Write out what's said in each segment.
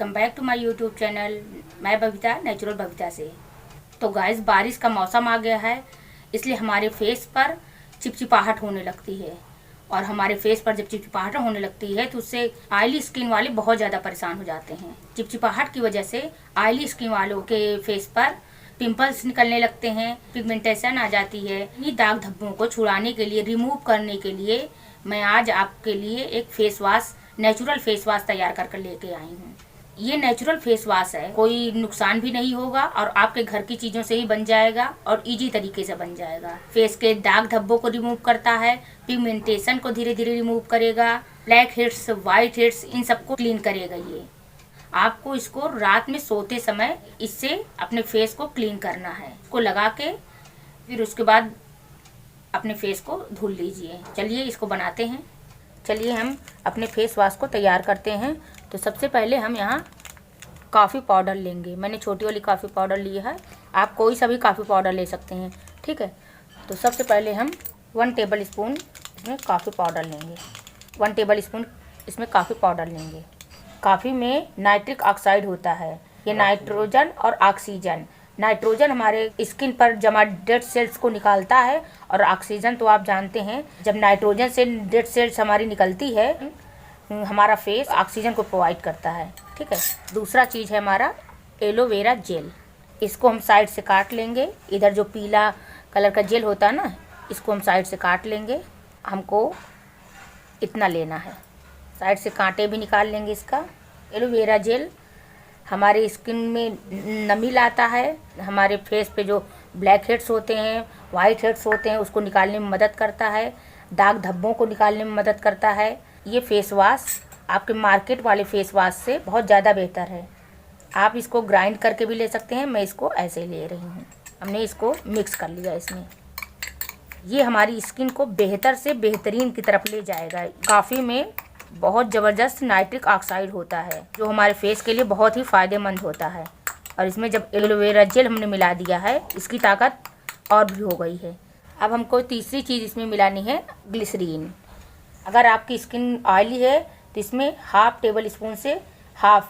Welcome back to my YouTube channel. मैं Babita, natural Babita से। तो गाइस, बारिश का मौसम आ गया है, इसलिए हमारे फेस पर चिपचिपाहट होने लगती है। और हमारे फेस पर जब चिपचिपाहट होने लगती है तो उससे ऑयली स्किन वाले बहुत ज़्यादा परेशान हो जाते हैं। चिपचिपाहट की वजह से ऑयली स्किन वालों के फेस पर पिंपल्स निकलने लगते हैं, पिगमेंटेशन आ जाती है। इन्हीं दाग धब्बों को छुड़ाने के लिए, रिमूव करने के लिए मैं आज आपके लिए एक face wash, natural face wash तैयार कर लेके आई हूँ। ये नेचुरल फेस वॉश है, कोई नुकसान भी नहीं होगा और आपके घर की चीज़ों से ही बन जाएगा और इजी तरीके से बन जाएगा। फेस के दाग धब्बों को रिमूव करता है, पिगमेंटेशन को धीरे धीरे रिमूव करेगा, ब्लैक हेड्स, वाइट हेड्स, इन सबको क्लीन करेगा। ये आपको इसको रात में सोते समय इससे अपने फेस को क्लीन करना है। इसको लगा के फिर उसके बाद अपने फेस को धुल लीजिए। चलिए इसको बनाते हैं। चलिए हम अपने फेस वॉश को तैयार करते हैं। तो सबसे पहले हम यहाँ कॉफ़ी पाउडर लेंगे। मैंने छोटी वाली कॉफ़ी पाउडर ली है, आप कोई सा भी कॉफ़ी पाउडर ले सकते हैं, ठीक है। तो सबसे पहले हम 1 टेबल स्पून इसमें कॉफ़ी पाउडर लेंगे। 1 टेबल स्पून इसमें कॉफ़ी पाउडर लेंगे। कॉफ़ी में नाइट्रिक ऑक्साइड होता है, ये नाइट्रोजन और ऑक्सीजन। नाइट्रोजन हमारे स्किन पर जमा डेड सेल्स को निकालता है और ऑक्सीजन तो आप जानते हैं, जब नाइट्रोजन से डेड सेल्स हमारी निकलती है, हमारा फेस ऑक्सीजन को प्रोवाइड करता है, ठीक है। दूसरा चीज़ है हमारा एलोवेरा जेल। इसको हम साइड से काट लेंगे। इधर जो पीला कलर का जेल होता है ना, इसको हम साइड से काट लेंगे। हमको इतना लेना है, साइड से कांटे भी निकाल लेंगे इसका। एलोवेरा जेल हमारे स्किन में नमी लाता है, हमारे फेस पे जो ब्लैक हेड्स होते हैं, वाइट हेड्स होते हैं, उसको निकालने में मदद करता है, दाग धब्बों को निकालने में मदद करता है। ये फेस वॉश आपके मार्केट वाले फेस वॉश से बहुत ज़्यादा बेहतर है। आप इसको ग्राइंड करके भी ले सकते हैं, मैं इसको ऐसे ही ले रही हूँ। हमने इसको मिक्स कर लिया इसमें। ये हमारी स्किन को बेहतर से बेहतरीन की तरफ ले जाएगा। कॉफ़ी में बहुत ज़बरदस्त नाइट्रिक ऑक्साइड होता है, जो हमारे फेस के लिए बहुत ही फ़ायदेमंद होता है। और इसमें जब एलोवेरा जेल हमने मिला दिया है, इसकी ताकत और भी हो गई है। अब हमको तीसरी चीज़ इसमें मिलानी है, ग्लिसरीन। अगर आपकी स्किन ऑयली है तो इसमें 1/2 टेबल स्पून से 1/2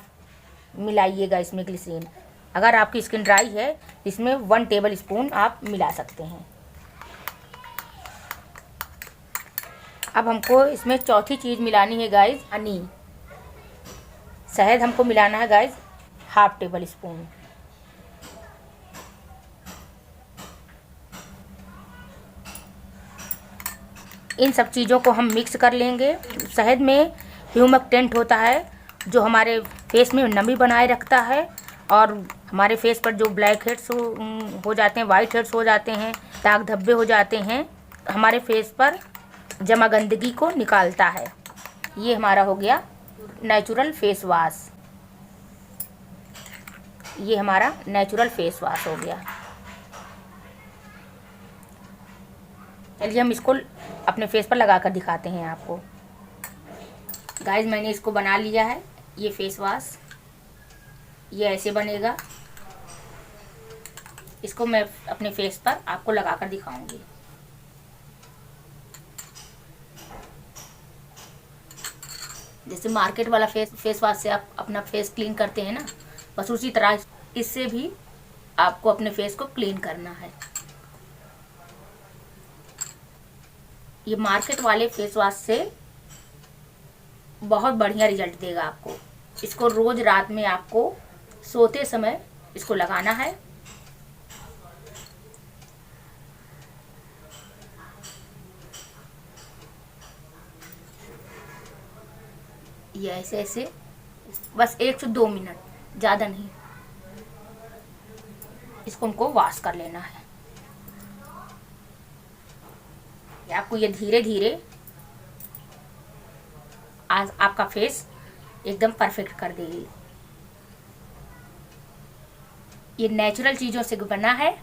मिलाइएगा इसमें ग्लिसरीन। अगर आपकी स्किन ड्राई है तो इसमें 1 टेबल स्पून आप मिला सकते हैं। अब हमको इसमें चौथी चीज़ मिलानी है गाइज, हनी। शहद हमको मिलाना है गाइज 1/2 टेबल स्पून। इन सब चीज़ों को हम मिक्स कर लेंगे। शहद में ह्यूमकटेंट होता है, जो हमारे फेस में नमी बनाए रखता है और हमारे फेस पर जो ब्लैक हेड्स हो जाते हैं, वाइट हेड्स हो जाते हैं, दाग धब्बे हो जाते हैं, हमारे फेस पर जमा गंदगी को निकालता है। ये हमारा हो गया नेचुरल फेस वॉश। ये हमारा नेचुरल फेस वॉश हो गया। चलिए हम इसको अपने फेस पर लगा कर दिखाते हैं आपको। गाइज, मैंने इसको बना लिया है, ये फेस वॉश। ये ऐसे बनेगा। इसको मैं अपने फेस पर आपको लगा कर दिखाऊंगी। जैसे मार्केट वाला फेस वॉश से आप अपना फेस क्लीन करते हैं ना, बस उसी तरह इससे भी आपको अपने फेस को क्लीन करना है। ये मार्केट वाले फेस वॉश से बहुत बढ़िया रिजल्ट देगा आपको। इसको रोज रात में आपको सोते समय इसको लगाना है। ये ऐसे ऐसे बस 1 से 2 मिनट, ज़्यादा नहीं, इसको हमको वॉश कर लेना है। आपको ये धीरे धीरे आज आपका फेस एकदम परफेक्ट कर देगी। ये नेचुरल चीज़ों से बना है,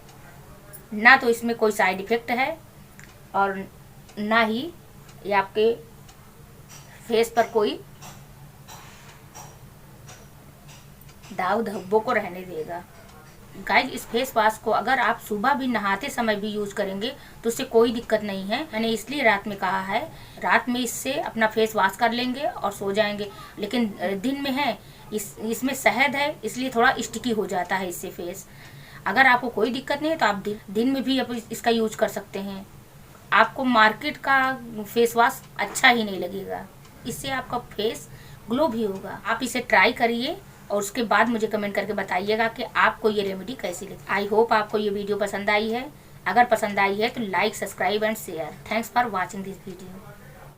ना तो इसमें कोई साइड इफ़ेक्ट है और ना ही ये आपके फेस पर कोई दाग धब्बों को रहने देगा। गाइज इस फेस वॉश को अगर आप सुबह भी नहाते समय भी यूज करेंगे तो उससे कोई दिक्कत नहीं है। मैंने इसलिए रात में कहा है, रात में इससे अपना फेस वॉश कर लेंगे और सो जाएंगे। लेकिन दिन में है इसमें शहद है, इसलिए थोड़ा स्टिकी हो जाता है इससे फेस। अगर आपको कोई दिक्कत नहीं है तो आप दिन में भी इसका यूज कर सकते हैं। आपको मार्केट का फेस वॉश अच्छा ही नहीं लगेगा, इससे आपका फेस ग्लो भी होगा। आप इसे ट्राई करिए और उसके बाद मुझे कमेंट करके बताइएगा कि आपको ये रेमेडी कैसी लगी। आई होप आपको ये वीडियो पसंद आई है। अगर पसंद आई है तो like, subscribe and share. Thanks for watching this video.